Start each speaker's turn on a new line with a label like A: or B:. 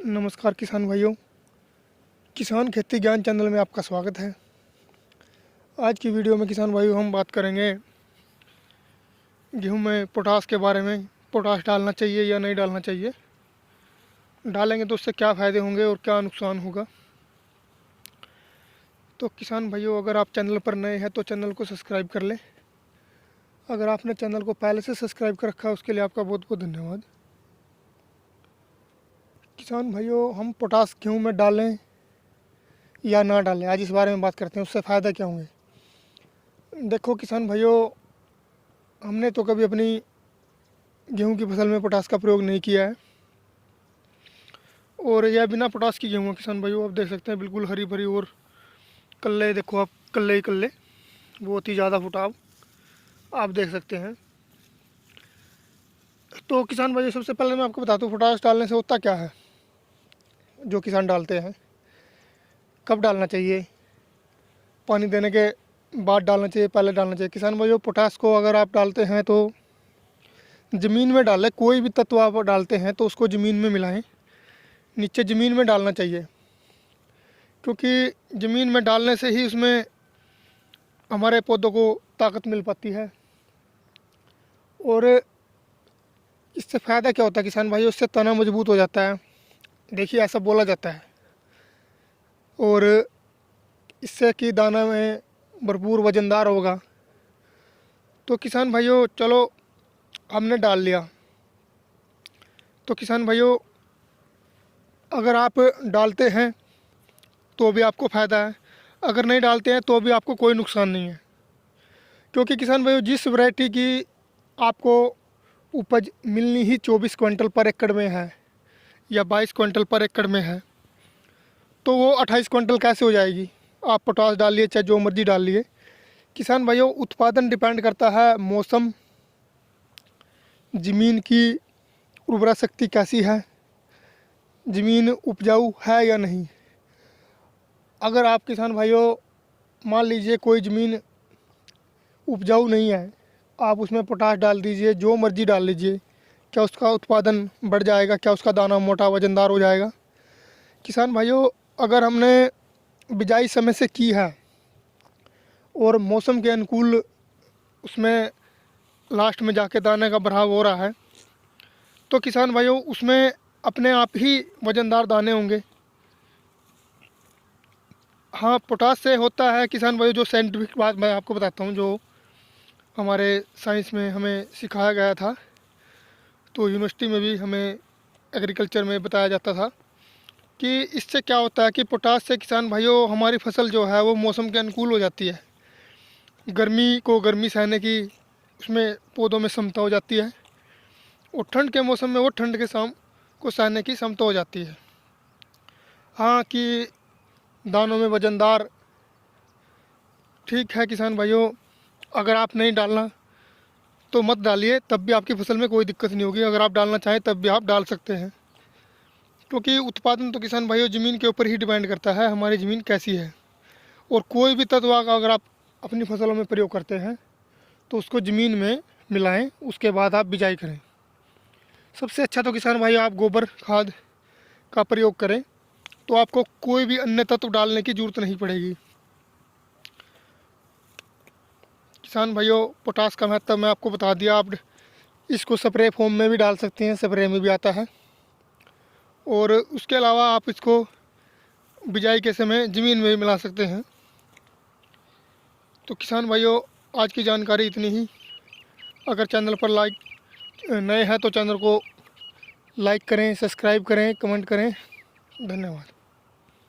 A: नमस्कार किसान भाइयों, किसान खेती ज्ञान चैनल में आपका स्वागत है। आज की वीडियो में किसान भाइयों हम बात करेंगे गेहूं में पोटास के बारे में। पोटास डालना चाहिए या नहीं डालना चाहिए, डालेंगे तो उससे क्या फ़ायदे होंगे और क्या नुकसान होगा। तो किसान भाइयों, अगर आप चैनल पर नए हैं तो चैनल को सब्सक्राइब कर लें। अगर आपने चैनल को पहले से सब्सक्राइब कर रखा है उसके लिए आपका बहुत बहुत धन्यवाद। किसान भाइयों, हम पोटास गेहूँ में डालें या ना डालें, आज इस बारे में बात करते हैं। उससे फ़ायदा क्या होंगे। देखो किसान भाइयों, हमने तो कभी अपनी गेहूं की फसल में पोटास का प्रयोग नहीं किया है, और यह बिना पोटास की गेहूं है। किसान भाइयों, आप देख सकते हैं बिल्कुल हरी भरी, और कल्ले देखो आप, कल्ले ही कल्ले, बहुत ही ज़्यादा फुटाव आप देख सकते हैं। तो किसान भाइयों, सबसे पहले मैं आपको बताता हूँ पोटास डालने से होता क्या है। जो किसान डालते हैं, कब डालना चाहिए, पानी देने के बाद डालना चाहिए, पहले डालना चाहिए। किसान भाइयों, पोटास को अगर आप डालते हैं तो ज़मीन में डालें। कोई भी तत्व आप डालते हैं तो उसको ज़मीन में मिलाएं, नीचे ज़मीन में डालना चाहिए, क्योंकि ज़मीन में डालने से ही उसमें हमारे पौधों को ताकत मिल पाती है। और इससे फ़ायदा क्या होता है किसान भाइयों, उससे तना मजबूत हो जाता है। देखिए, ऐसा बोला जाता है। और इससे कि दाना में भरपूर वज़नदार होगा। तो किसान भाइयों, चलो हमने डाल लिया। तो किसान भाइयों, अगर आप डालते हैं तो भी आपको फ़ायदा है, अगर नहीं डालते हैं तो भी आपको कोई नुकसान नहीं है। क्योंकि किसान भाइयों, जिस वैरायटी की आपको उपज मिलनी ही 24 क्विंटल पर एकड़ में है या 22 क्विंटल पर एकड़ में है, तो वो 28 क्विंटल कैसे हो जाएगी। आप पोटास डालिए चाहे जो मर्जी डालिए। किसान भाइयों, उत्पादन डिपेंड करता है मौसम, ज़मीन की उर्वरा शक्ति कैसी है, ज़मीन उपजाऊ है या नहीं। अगर आप किसान भाइयों, मान लीजिए कोई ज़मीन उपजाऊ नहीं है, आप उसमें पोटास डाल दीजिए, जो मर्जी डाल लीजिए, क्या उसका उत्पादन बढ़ जाएगा, क्या उसका दाना मोटा वज़नदार हो जाएगा। किसान भाइयों, अगर हमने बिजाई समय से की है और मौसम के अनुकूल उसमें लास्ट में जाके दाने का बढ़ाव हो रहा है, तो किसान भाइयों उसमें अपने आप ही वज़नदार दाने होंगे। हाँ, पोटास से होता है किसान भाइयों, जो साइंटिफिक बात मैं आपको बताता हूँ, जो हमारे साइंस में हमें सिखाया गया था, तो यूनिवर्सिटी में भी हमें एग्रीकल्चर में बताया जाता था कि इससे क्या होता है कि पोटास से किसान भाइयों हमारी फसल जो है वो मौसम के अनुकूल हो जाती है। गर्मी को गर्मी सहने की उसमें पौधों में क्षमता हो जाती है, और ठंड के मौसम में वो ठंड के शाम को सहने की क्षमता हो जाती है। हाँ, कि दानों में वज़नदार, ठीक है किसान भाइयों, अगर आप नहीं डालना तो मत डालिए, तब भी आपकी फसल में कोई दिक्कत नहीं होगी। अगर आप डालना चाहें तब भी आप डाल सकते हैं, क्योंकि उत्पादन तो किसान भाइयों ज़मीन के ऊपर ही डिपेंड करता है, हमारी ज़मीन कैसी है। और कोई भी तत्व अगर आप अपनी फसलों में प्रयोग करते हैं तो उसको ज़मीन में मिलाएं, उसके बाद आप बिजाई करें। सबसे अच्छा तो किसान भाइयों आप गोबर खाद का प्रयोग करें, तो आपको कोई भी अन्य तत्व डालने की ज़रूरत नहीं पड़ेगी। किसान भाइयों, पोटास का महत्व मैं आपको बता दिया। आप इसको स्प्रे फॉर्म में भी डाल सकते हैं, स्प्रे में भी आता है। और उसके अलावा आप इसको बिजाई के समय ज़मीन में भी मिला सकते हैं। तो किसान भाइयों, आज की जानकारी इतनी ही। अगर चैनल पर नए हैं तो चैनल को लाइक करें, सब्सक्राइब करें, कमेंट करें। धन्यवाद।